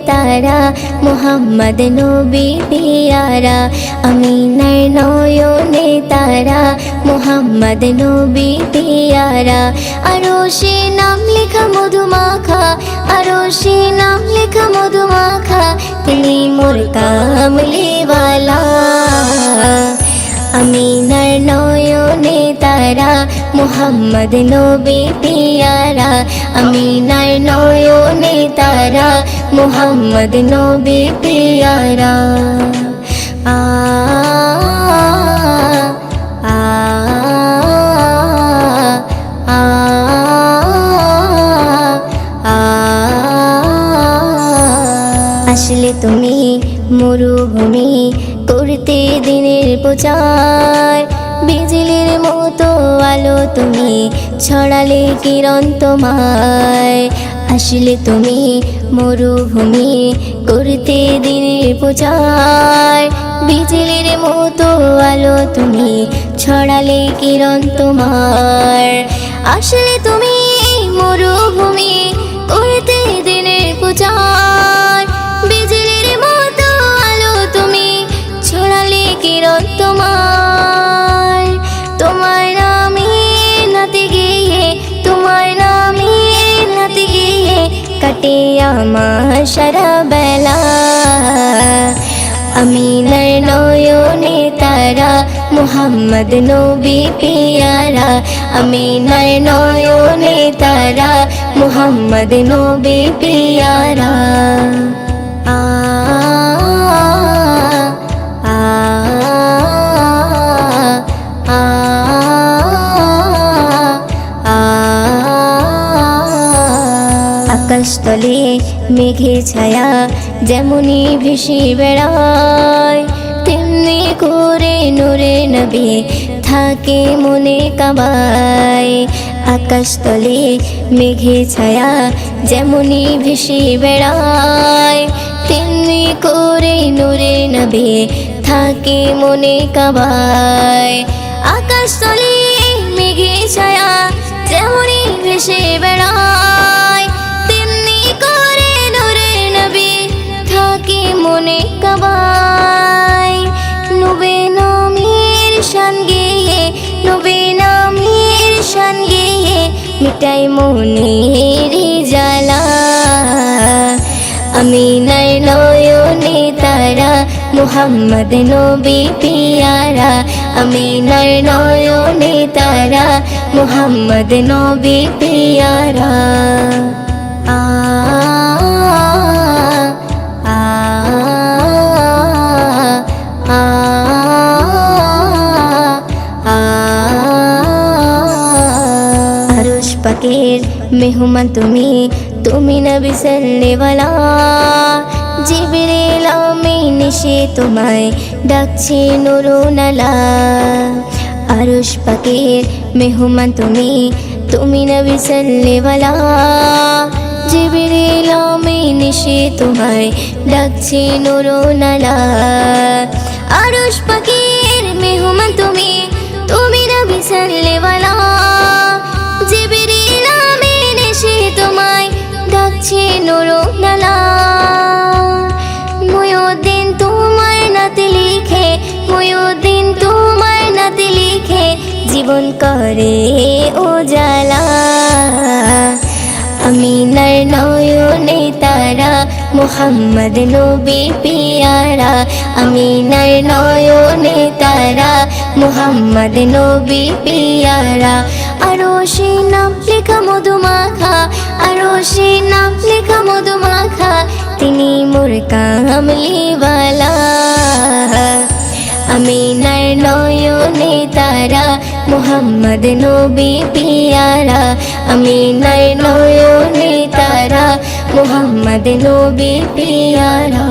তারা মুহাম্মদ নবী পিয়ারা আমিনার নয়নে তারা মুহাম্মদ নবী পিয়ারা আরশে নাম লেখা মধুমাখা আরশে নাম লেখা মধুমাখা তিনি মোর কামলিওয়ালা আমিনার নয়নে তারা মুহাম্মদ নবী পিয়ারা আমিনার নয়নে তারা মুহাম্মদ নবী পিয়ারা আ আ আ আসলে তুমি মরুভূমি করতে দিনের প্রচার বিজলির মতো আলো তুমি ছড়ালে কিরণ তোমায় আসলে তুমি মরুভূমি করতে দিনের প্রচার বিজলির মতো আলো তুমি ছড়ালে কিরণ তোমার আসলে তুমি মরুভূমি করতে দিনের প্রচার বিজলির মতো আলো তুমি ছড়ালে কিরণ তোমার তোমার নামে নাতে গিয়ে তোমার নামে নাতে গিয়ে কাটে আমার সারা বেলা আমিনার নয়নে তারা মুহাম্মদ নবী পিয়ারা আমিনার নয়নে তারা মুহাম্মদ নবী পিয়ারা আ আ আ আকাশতলে মেঘে ছায়া যেমনি ভেসে বেড়ায় তেমনি করে নূরে নবী থাকে মনে কাবায় আকাশতলে মেঘে ছায়া যেমনি ভেসে বেড়ায় তেমনি করে নূরে নবী থাকে মনে কাবায় আকাশতলে মেঘে ছায়া যেমনি ভেসে বেড়ায় তেমনি করে নূরে নবী থাকে মনে কাবায় নবী নামের শান গেয়ে নবী নামের শান গেয়ে মিটাই মনের জ্বালা আমিনার নয়নে তারা মুহাম্মদ নবী পিয়ারা আমিনার নয়নে তারা মুহাম্মদ নবী পিয়ারা আ আ আ আরশ পাকের মেহমান তুমি তুমি নবী সাল্লেওয়ালা জিবরিল আমিন এসে তোমায় ডাকছে নুরুনালা আরশ পাকের মেহমান তুমি তুমি নবী সাল্লেওয়ালা জিবরিল আমিন এসে তোমায় ডাকছে নুরুনালা আরশ পাকের মেহমান তুমি তুমি নবী সাল্লেওয়ালা জিবরিল আমিন এসে তোমায় ডাকছে নুরুনালা মুয়ুদ্দিন তোমার নাতে লিখে মুয়ুদ্দিন তোমার নাতে লিখে জীবন করে উজালা আমিনার নয়নে তারা মুহাম্মদ নবী পিয়ারা আমিনার নয়নে তারা মুহাম্মদ নবী পিয়ারা আরশে নাম লেখা মধুমাখা আরশে নাম লেখা মধুমাখা তিনি মোর কামলিওয়ালা আমিনার নয়নে তারা মুহাম্মদ নবী পিয়ারা আমিনার নয়নে তারা মুহাম্মদ নবী পিয়ারা।